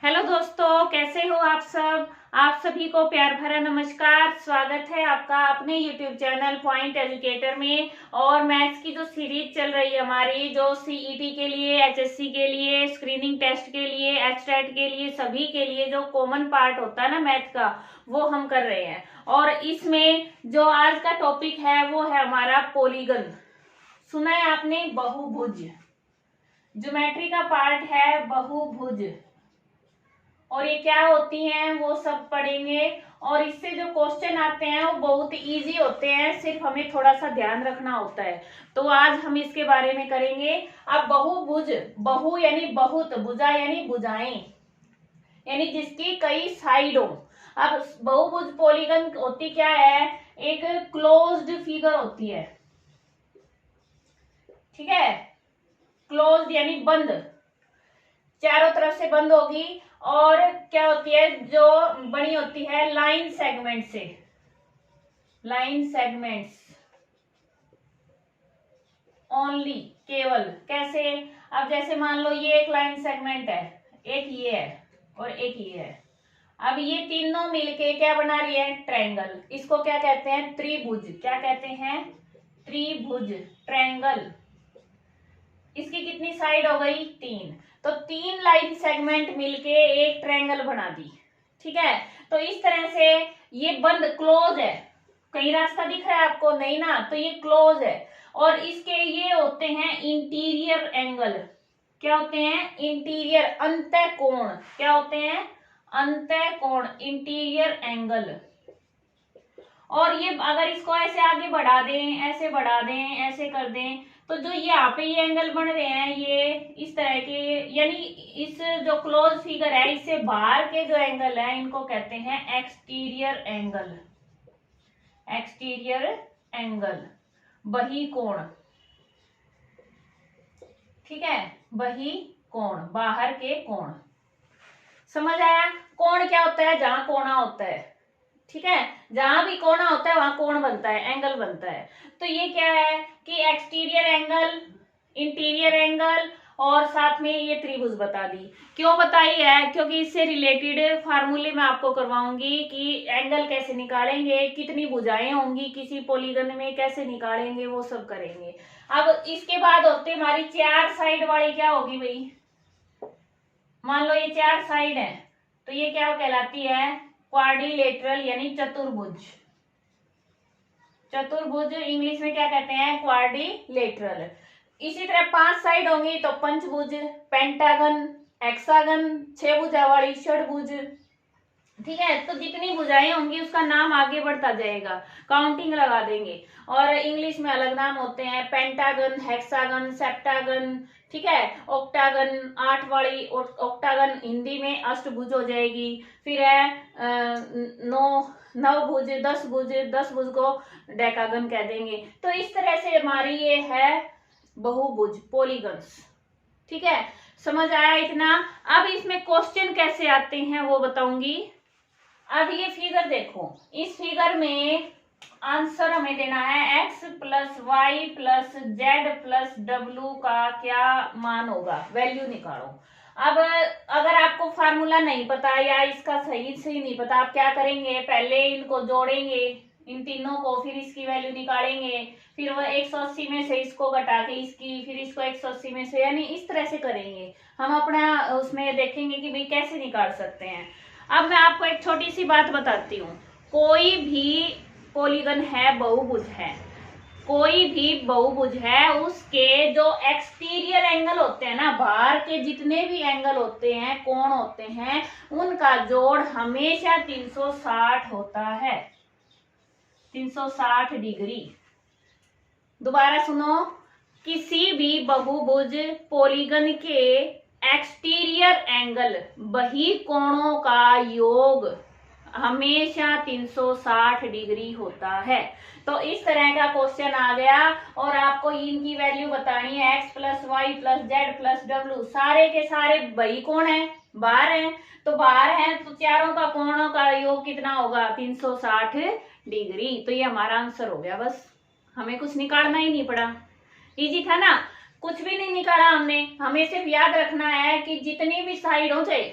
Hello दोस्तों, कैसे हो आप सब। आप सभी को प्यार भरा नमस्कार। स्वागत है आपका अपने YouTube चैनल पॉइंट एजुकेटर में। और मैथ्स की जो सीरीज चल रही है हमारी, जो सीईटी के लिए, एचएससी के लिए, स्क्रीनिंग टेस्ट के लिए, एचटेट के लिए, सभी के लिए जो कॉमन पार्ट होता है ना मैथ का, वो हम कर रहे हैं। और इसमें जो आज का टॉपिक है वो है हमारा पॉलीगन। सुना है आपने, बहुभुज। ज्योमेट्री का पार्ट है बहुभुज, और ये क्या होती हैं वो सब पढ़ेंगे। और इससे जो क्वेश्चन आते हैं वो बहुत इजी होते हैं, सिर्फ हमें थोड़ा सा ध्यान रखना होता है। तो आज हम इसके बारे में करेंगे। अब बहुभुज, बहु यानी बहुत, भुजा यानी भुजाएं, यानी जिसकी कई साइड हो। अब बहुभुज पॉलीगन होती क्या है, एक क्लोज्ड फिगर होती है। ठीक है, क्लोज्ड यानी बंद, चारों तरफ से बंद होगी। और क्या होती है, जो बनी होती है लाइन सेगमेंट से, लाइन सेगमेंट्स ओनली, केवल। कैसे, अब जैसे मान लो ये एक लाइन सेगमेंट है, एक ये है और एक ये है। अब ये तीनों मिलके क्या बना रही है, ट्रायंगल। इसको क्या कहते हैं, त्रिभुज। क्या कहते हैं, त्रिभुज, ट्रायंगल। इसकी कितनी साइड हो गई, तीन। तो तीन लाइन सेगमेंट मिलके एक ट्रायंगल बना दी। ठीक है, तो इस तरह से ये बंद, क्लोज है। कहीं रास्ता दिख रहा है आपको, नहीं ना, तो ये क्लोज है। और इसके ये होते हैं इंटीरियर एंगल। क्या होते हैं, इंटीरियर, अंतःकोण। क्या होते हैं, अंतःकोण, इंटीरियर एंगल। और ये अगर इसको ऐसे आगे बढ़ा दें, ऐसे बढ़ा दें, ऐसे कर दें, तो जो यहाँ पे ये एंगल बन रहे हैं ये इस तरह के, यानी इस जो क्लोज फिगर है इससे बाहर के जो एंगल है इनको कहते हैं एक्सटीरियर एंगल। एक्सटीरियर एंगल, बहिकोण। ठीक है, बहिकोण, बाहर के कोण। समझ आया, कोण क्या होता है, जहां कोणा होता है। ठीक है, जहां भी कोना होता है वहां कोण बनता है, एंगल बनता है। तो ये क्या है कि एक्सटीरियर एंगल, इंटीरियर एंगल, और साथ में ये त्रिभुज बता दी। क्यों बताई है, क्योंकि इससे रिलेटेड फार्मूले मैं आपको करवाऊंगी कि एंगल कैसे निकालेंगे, कितनी भुजाएं होंगी किसी पॉलीगन में, कैसे निकालेंगे, वो सब करेंगे। अब इसके बाद होते हमारी चार साइड वाली क्या होगी भाई। मान लो ये चार साइड है, तो ये क्या कहलाती है, क्वाड्रिलेटरल यानी चतुर्भुज। चतुर्भुज इंग्लिश में क्या कहते हैं, क्वाड्रिलेटरल। इसी तरह पांच साइड होंगी तो पंचभुज, पेंटागन, हेक्सागन, छह भुजा वाली षटभुज। ठीक है, तो जितनी भुजाएं होंगी उसका नाम आगे बढ़ता जाएगा, काउंटिंग लगा देंगे। और इंग्लिश में अलग नाम होते हैं, पेंटागन, हेक्सागन, सेप्टागन। ठीक है, ऑक्टागन, आठ वाली ऑक्टागन हिंदी में अष्टभुज हो जाएगी। फिर है नवभुज, दस भुज, दस भुज को डेकागन कह देंगे। तो इस तरह से हमारी ये है बहुभुज, पॉलीगन्स। ठीक है, समझ आया इतना। अब इसमें क्वेश्चन कैसे आते हैं वो बताऊंगी। अब ये फिगर देखो, इस फिगर में आंसर हमें देना है x plus y plus z plus डब्ल्यू का क्या मान होगा, वैल्यू निकालो। अब अगर आपको फार्मूला नहीं पता या इसका सही से नहीं पता, आप क्या करेंगे, पहले इनको जोड़ेंगे, इन तीनों को, फिर इसकी वैल्यू निकालेंगे। फिर वो 180 में से इसको घटा के इसकी, फिर इसको 180 में से, यानी इस तरह से करेंगे। हम अपना उसमें देखेंगे कि भाई कैसे निकाल सकते हैं। अब मैं आपको एक छोटी सी बात बताती हूँ। कोई भी पॉलीगन है, बहुभुज है, कोई भी बहुभुज है, उसके जो एक्सटीरियर एंगल होते हैं ना, बाहर के जितने भी एंगल होते हैं, कोण होते हैं, उनका जोड़ हमेशा 360 होता है, 360 डिग्री। दोबारा सुनो, किसी भी बहुभुज पॉलीगन के एक्सटीरियर एंगल, बहिकोणों का योग हमेशा 360 डिग्री होता है। तो इस तरह का क्वेश्चन आ गया और आपको इनकी वैल्यू बतानी है, x plus y plus z plus डब्ल्यू। सारे के सारे बहिकोण हैं, बाहर हैं, तो बाहर हैं तो चारों का कोणों का योग कितना होगा, 360 डिग्री। तो ये हमारा आंसर हो गया, बस हमें कुछ निकालना ही नहीं पड़ा। इजी था ना, कुछ भी नहीं निकाला हमने। हमें सिर्फ याद रखना है कि जितनी भी साइड हो, चाहे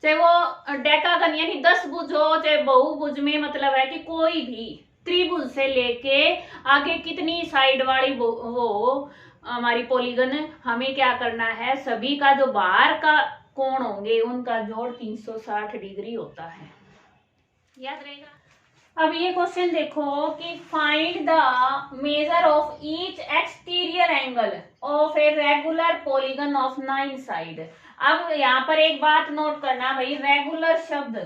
चाहे वो डेकागन यानी 10 भुज हो, चाहे बहुभुज में मतलब है कि कोई भी त्रिभुज से लेके आगे कितनी साइड वाली वो हमारी पॉलीगन, हमें क्या करना है, सभी का जो बाहर का कोण होंगे उनका जोड़ 360 डिग्री होता है, याद रहेगा। अब ये क्वेश्चन देखो कि find the measure of each exterior angle of a regular polygon of 9 side. अब यहाँ पर एक बात नोट करना भाई, रेगुलर शब्द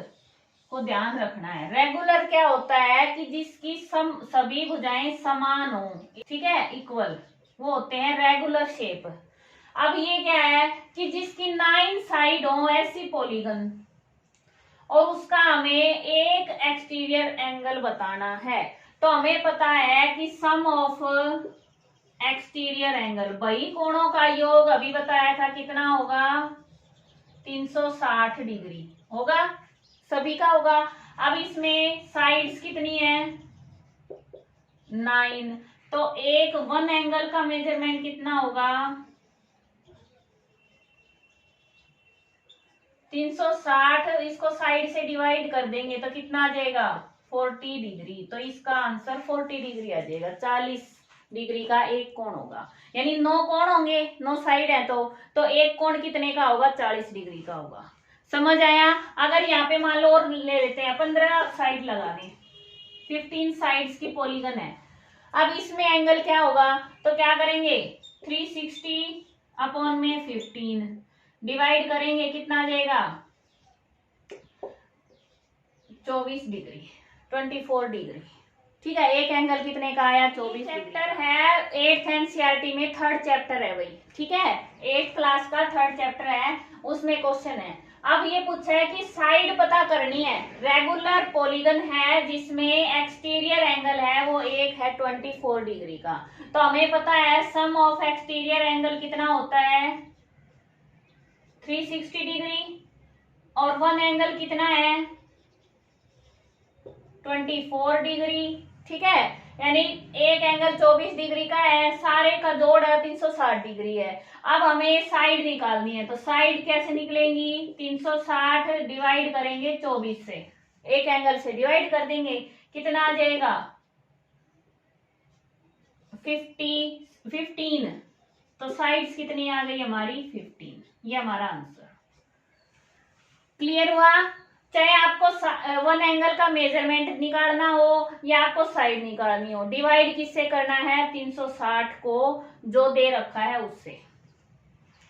को ध्यान रखना है। रेगुलर क्या होता है कि जिसकी सभी भुजाएं समान हो, ठीक है, इक्वल, वो होते हैं रेगुलर शेप। अब ये क्या है कि जिसकी 9 साइड हो ऐसी पॉलीगन, और उसका हमें एक एक्सटीरियर एंगल बताना है। तो हमें पता है कि सम ऑफ एक्सटीरियर एंगल, वही कोणों का योग अभी बताया था कितना होगा, 360 डिग्री होगा, सभी का होगा। अब इसमें साइड्स कितनी है, 9, तो एक वन एंगल का मेजरमेंट कितना होगा, 360, इसको साइड से डिवाइड कर देंगे तो कितना आ जाएगा, 40 डिग्री। तो इसका आंसर 40 डिग्री आ जाएगा। 40 डिग्री का एक कोण होगा, यानी 9 कोण होंगे, 9 साइड है तो एक कोण कितने का होगा, 40 डिग्री का होगा। समझ आया। अगर यहाँ पे मान लो और ले लेते हैं, 15 साइड लगा दें, 15 साइड्स की पॉलीगन है। अब इसमें एंगल क्या होगा, तो क्या करेंगे, 360 अपॉन में 15 डिवाइड करेंगे, कितना आ जाएगा, 24 डिग्री, 24 डिग्री, ठीक है। एक एंगल कितने का आया, 24 डिग्री। चैप्टर है 8th एनसीईआरटी में, 3rd चैप्टर है भाई, ठीक है, 8th क्लास का 3rd चैप्टर है, उसमें क्वेश्चन है। अब ये पूछा है कि साइड पता करनी है, रेगुलर पॉलीगन है जिसमें एक्सटीरियर एंगल है वो एक है 24 डिग्री का। तो हमें पता है सम ऑफ एक्सटीरियर एंगल कितना होता है, 360 डिग्री, और वन एंगल कितना है, 24 डिग्री, ठीक है। यानी एक एंगल 24 डिग्री का है, सारे का जोड़ है 360 डिग्री है। अब हमें साइड निकालनी है, तो साइड कैसे निकलेंगी, 360 डिवाइड करेंगे 24 से, एक एंगल से डिवाइड कर देंगे, कितना आ जाएगा, 15। तो साइड्स कितनी आ गई हमारी, 15, ये हमारा आंसर। क्लियर हुआ। चाहे आपको वन एंगल का मेजरमेंट निकालना हो या आपको साइड निकालनी हो, डिवाइड किससे करना है, 360 को जो दे रखा है उससे,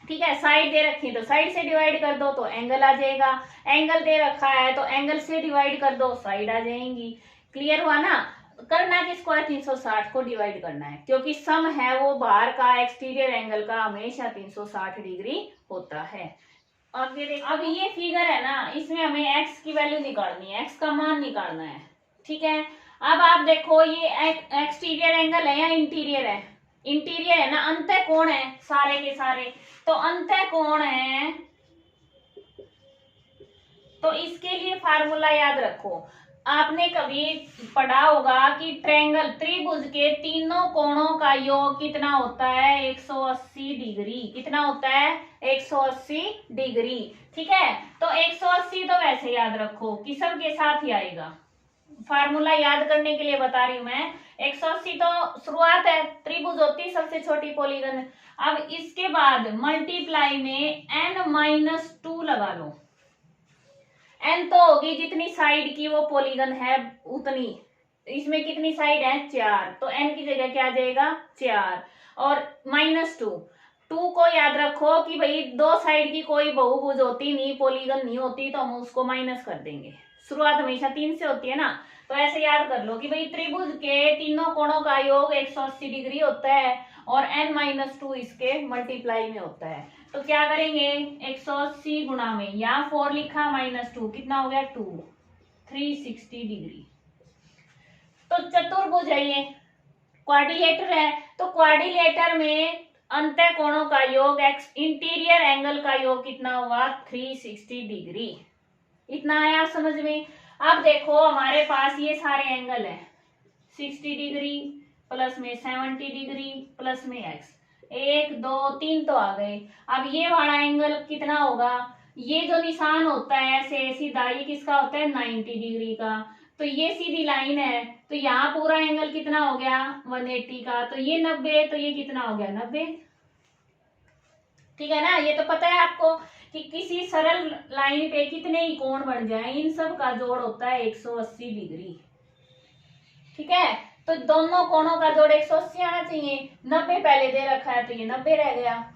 ठीक है। साइड दे रखी है तो साइड से डिवाइड कर दो तो एंगल आ जाएगा, एंगल दे रखा है तो एंगल से डिवाइड कर दो, साइड आ जाएंगी। क्लियर हुआ ना। करना किसको है, 360 को डिवाइड करना है, क्योंकि सम है वो बाहर का एक्सटीरियर एंगल का हमेशा 360 डिग्री होता है। अब ये देखो, अब ये फिगर है ना, इसमें हमें x की वैल्यू निकालनी है, x का मान निकालना है, ठीक है। अब आप देखो ये एक्सटीरियर एंगल है या इंटीरियर है, इंटीरियर है ना, अंतः कोण है सारे के सारे, तो अंतः कोण है, तो इसके लिए फार्मूला याद रखो। आपने कभी पढ़ा होगा कि ट्रायंगल, त्रिभुज के तीनों कोणों का योग कितना होता है, 180 डिग्री, कितना होता है, 180 डिग्री, ठीक है। तो 180 तो वैसे याद रखो कि सब के साथ ही आएगा, फार्मूला याद करने के लिए बता रही हूं मैं। 180 तो शुरुआत है, त्रिभुज होती सबसे छोटी पॉलीगन। अब इसके बाद मल्टीप्लाई में n-2 लगा लो, n तो होगी जितनी साइड की वो पॉलीगन है उतनी, इसमें कितनी साइड है, 4, तो n की जगह क्या आ जाएगा, 4, और -2 को याद रखो कि भाई दो साइड की कोई बहुभुज होती नहीं, पॉलीगन नहीं होती, तो हम उसको माइनस कर देंगे। शुरुआत हमेशा 3 से होती है ना, तो ऐसे याद कर लो कि भाई त्रिभुज के तीनों कोणों का योग 180 डिग्री होता है और n-2 इसके मल्टीप्लाई में होता है। तो क्या करेंगे, 180 गुणा में, यहाँ 4 लिखा, -2, कितना हो गया, 2, 360 डिग्री। तो चतुर्भुज है ये, क्वाड्रिलेटर है, तो क्वाड्रिलेटर में अंतः कोणों का योग, इंटीरियर एंगल का योग कितना हुआ, 360 डिग्री। इतना आया समझ में। अब देखो हमारे पास ये सारे एंगल है, 60 डिग्री प्लस में 70 डिग्री प्लस में x, 1 2 3 तो आ गए। अब ये वाला एंगल कितना होगा, ये जो निशान होता है ऐसे सीधा, ये किसका होता है 90 डिग्री का। तो ये सीधी लाइन है, तो यहाँ पूरा एंगल कितना हो गया 180 का, तो ये 90, तो ये कितना हो गया 90। ठीक है ना, ये तो पता है आपको कि किसी सरल लाइन पे कितने ही कोण बन जाए, इन सब का जोड़ होता है 180 डिग्री। ठीक है, तो दोनों कोणों का जोड़ 180 आना चाहिए। 90 पहले दे रखा है तो ये 90 रह गया।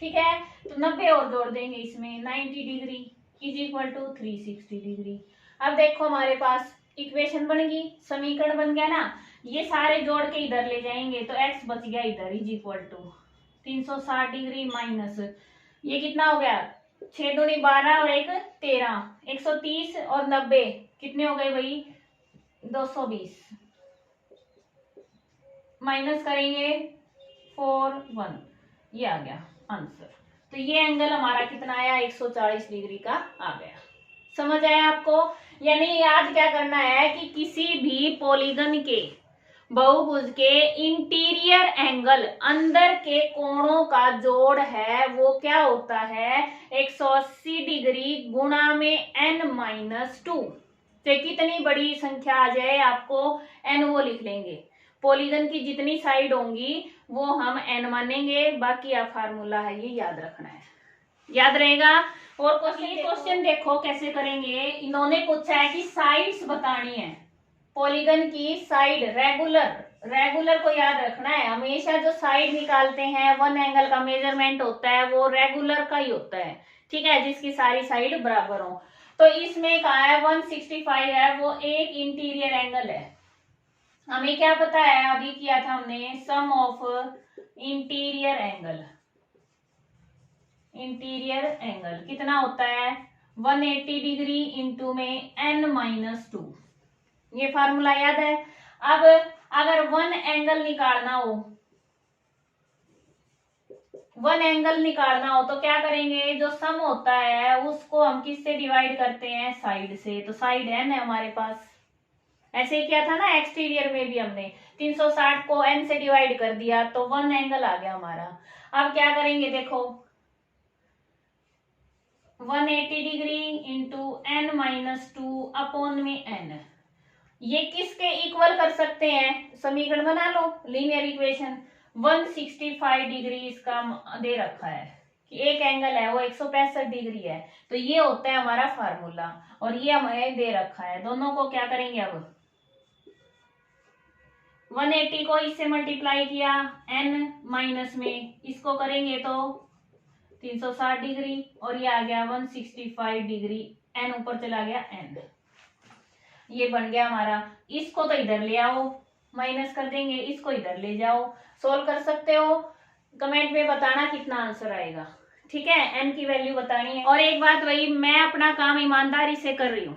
ठीक है, तो 90 और जोड़ देंगे इसमें, 90 degree is equal to 360 degree. अब देखो हमारे पास इक्वेशन बन गई, समीकरण बन गया ना। ये सारे जोड़ के इधर ले जाएंगे तो x बच गया इधर is equal to 360 degree minus ये कितना हो गया 6 दूनी 12 और 1 13, 130 और 90 कितने हो गए भाई 220, माइनस करेंगे 4 1, ये आ गया आंसर। तो ये एंगल हमारा कितना आया 140 डिग्री का आ गया। समझ आया आपको? यानी याद क्या करना है कि किसी भी पॉलीगन के बहुभुज के इंटीरियर एंगल अंदर के कोणों का जोड़ है वो क्या होता है 180 डिग्री गुणा में n-2। तो कितनी बड़ी संख्या आ जाए आपको n वो लिख लेंगे, पॉलीगन की जितनी साइड होंगी वो हम n मानेंगे, बाकी आप फार्मूला है ये याद रखना है, याद रहेगा। और क्वेश्चन देखो कैसे करेंगे। इन्होंने पूछा है कि साइड्स बतानी है, पॉलीगन की साइड रेगुलर को याद रखना है। हमेशा जो साइड निकालते हैं वन एंगल का मेजरमेंट होता है वो रेगुलर का ही होता है। ठीक है, जिसकी सारी साइड बराबर हो। तो इसमें कहा है 165 है, वो एक इंटीरियर एंगल है। हमें क्या पता है, अभी किया था हमने सम ऑफ इंटीरियर एंगल कितना होता है 180 डिग्री इंटू में n-2, ये फार्मूला याद है। अब अगर वन एंगल निकालना हो तो क्या करेंगे, जो सम होता है उसको हम किससे डिवाइड करते हैं साइड से, तो साइड n है हमारे पास। ऐसे ही किया था ना एक्सटीरियर में भी, हमने 360 को n से डिवाइड कर दिया तो वन एंगल आ गया हमारा। अब क्या करेंगे देखो 180 डिग्री इंटू n-2 अपॉन में n, ये किसके इक्वल कर सकते हैं, समीकरण बना लो लीनियर इक्वेशन। 165 डिग्री इसका दे रखा है कि एक एंगल है वो 165 डिग्री है, तो ये होता है हमारा फार्मूला और ये हमें दे रखा है। दोनों को क्या करेंगे, अब 180 को इससे मल्टीप्लाई किया n माइनस में, इसको करेंगे तो 360 डिग्री और ये आ गया 165 डिग्री, n ऊपर चला गया n, ये बन गया हमारा। इसको तो इधर ले आओ, माइनस कर देंगे, इसको इधर ले जाओ, सोल्व कर सकते हो। कमेंट में बताना कितना आंसर आएगा। ठीक है, n की वैल्यू बतानी है। और एक बात वही, मैं अपना काम ईमानदारी से कर रही हूँ,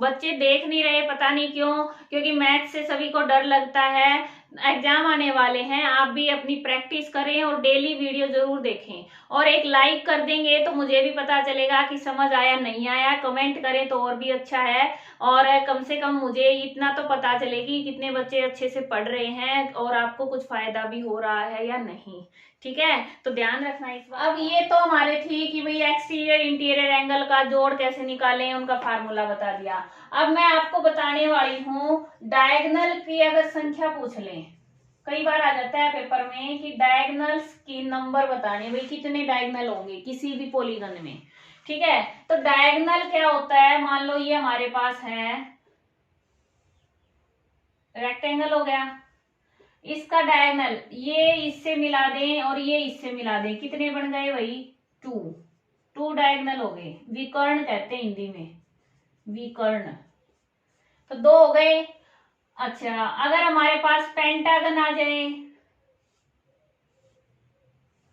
बच्चे देख नहीं रहे, पता नहीं क्यों, क्योंकि मैथ से सभी को डर लगता है। एग्जाम आने वाले हैं, आप भी अपनी प्रैक्टिस करें और डेली वीडियो जरूर देखें, और एक लाइक कर देंगे तो मुझे भी पता चलेगा कि समझ आया नहीं आया। कमेंट करें तो और भी अच्छा है, और कम से कम मुझे इतना तो पता चलेगी कितने बच्चे अच्छे से पढ़ रहे हैं और आपको कुछ फायदा भी हो रहा है या नहीं। ठीक है, तो ध्यान रखना इस बात। अब ये तो हमारे थी कि भाई एक्सटीरियर इंटीरियर एंगल का जोड़ कैसे निकालें, उनका फार्मूला बता दिया। अब मैं आपको बताने वाली हूँ डायगोनल की अगर संख्या पूछ लें, कई बार आ जाता है पेपर में कि डायगोनल्स की नंबर बताने, भाई कितने डायगोनल होंगे किसी भी पॉलीगन में। ठीक है, तो डायगोनल क्या होता है, मान लो ये हमारे पास है रेक्टेंगल हो गया, इसका डायगोनल ये इससे मिला दें और ये इससे मिला दें, कितने बन गए भाई 2 डायगोनल हो गए, विकर्ण कहते हैं हिंदी में, विकर्ण, तो 2 हो गए। अच्छा, अगर हमारे पास पेंटागन आ जाए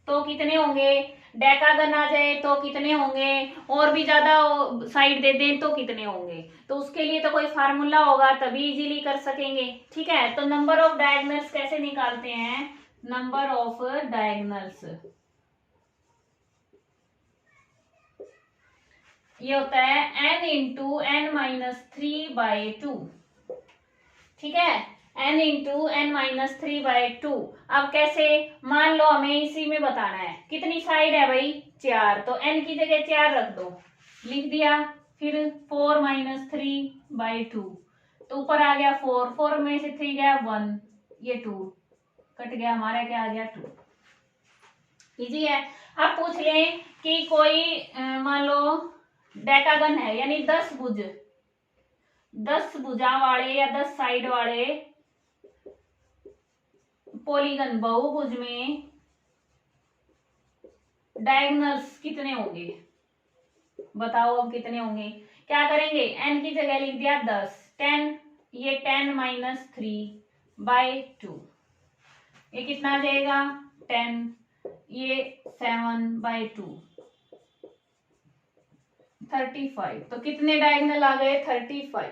तो कितने होंगे, डेकागन आ जाए तो कितने होंगे, और भी ज्यादा साइड दे दें तो कितने होंगे, तो उसके लिए तो कोई फार्मूला होगा तभी इजीली कर सकेंगे। ठीक है, तो नंबर ऑफ डायगोनल्स कैसे निकालते हैं, नंबर ऑफ डायगोनल्स ये होता है n इंटू n-3/2। ठीक है, n इंटू n-3/2। अब कैसे, मान लो हमें इसी में बताना है, कितनी साइड है भाई 4, तो n की जगह 4 रख दो, लिख दिया। फिर 4 - 3/2, तो ऊपर आ गया 4, 4 में से 3 गया 1, ये 2 कट गया, हमारा क्या आ गया 2। इजी है। अब पूछ लें कि कोई मान लो डेकागन है, यानी 10 भुज, 10 भुजा वाले या 10 साइड वाले पॉलीगन बहुभुज में डायगोनल्स कितने होंगे, बताओ अब कितने होंगे। क्या करेंगे, n की जगह लिख दिया 10, 10, ये 10 - 3/2, ये कितना आ जाएगा 10, ये 7/2, 35। तो कितने डायगोनल आ गए 35।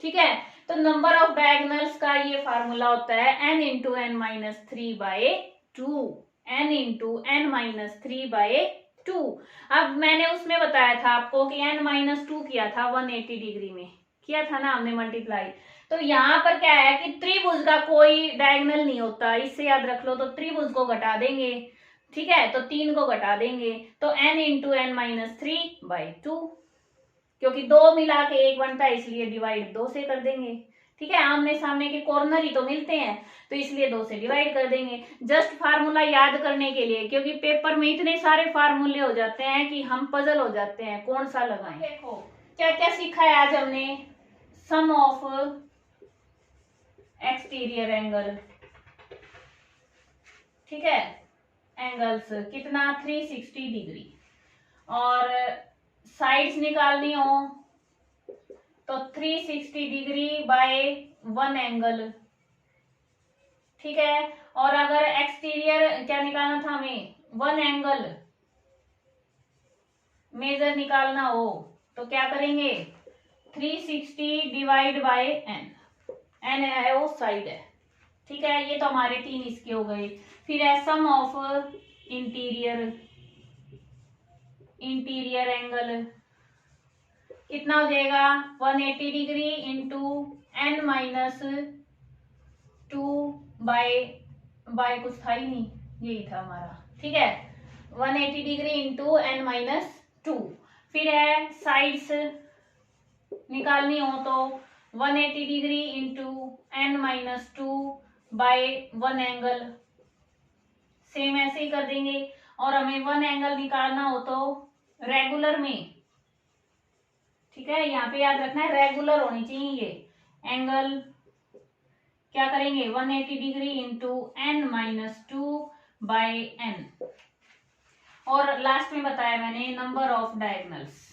ठीक है, तो नंबर ऑफ डायगोनल्स का ये फार्मूला होता है n × n - 3/2, n × n - 3/2। अब मैंने उसमें बताया था आपको कि n - 2 किया था 180 डिग्री में, किया था ना हमने मल्टीप्लाई। तो यहाँ पर क्या है कि त्रिभुज का कोई डायगोनल नहीं होता, इससे याद रख लो। तो त्रिभुज को घटा देंगे, ठीक है, तो 3 को घटा देंगे, तो n × n - 3/2, क्योंकि 2 मिला के 1 बनता है, इसलिए डिवाइड 2 से कर देंगे। ठीक है, आमने सामने के कॉर्नर ही तो मिलते हैं, तो इसलिए 2 से डिवाइड कर देंगे। जस्ट फार्मूला याद करने के लिए, क्योंकि पेपर में इतने सारे फार्मूले हो जाते हैं कि हम पजल हो जाते हैं कौन सा लगाएं। देखो क्या क्या सीखा है आज हमने। सम ऑफ एक्सटीरियर एंगल, ठीक है, एंगल्स कितना 360 डिग्री, और साइड्स निकालनी हो तो 360 डिग्री बाय 1 एंगल, ठीक है। और अगर एक्सटीरियर क्या निकालना था हमें, 1 एंगल मेजर निकालना हो तो क्या करेंगे, 360 डिवाइड बाय n, n है वो साइड है, ठीक है। ये तो हमारे 3 इसके हो गए। फिर है सम ऑफ इंटीरियर एंगल, कितना हो जाएगा 180 डिग्री इंटू n - 2 बाय कुछ था ही नहीं, यही था हमारा, ठीक है। 180 डिग्री इंटू n - 2। फिर है साइड्स निकालनी हो तो 180 degree into n - 2 by 1 angle, same ऐसे ही कर देंगे। और हमें 1 एंगल निकालना हो तो रेगुलर में, ठीक है, यहाँ पे याद रखना है रेगुलर होनी चाहिए ये एंगल। क्या करेंगे 180 degree into n - 2 by n। और लास्ट में बताया मैंने नंबर ऑफ डायगोनल्स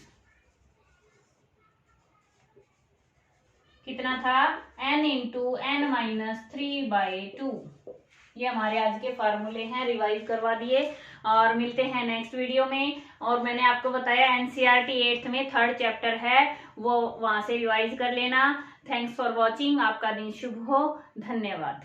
कितना था, n × n - 3/2। ये हमारे आज के फार्मूले हैं, रिवाइज करवा दिए। और मिलते हैं नेक्स्ट वीडियो में। और मैंने आपको बताया एनसीईआरटी 8th में 3rd चैप्टर है, वो वहां से रिवाइज कर लेना। थैंक्स फॉर वॉचिंग, आपका दिन शुभ हो, धन्यवाद।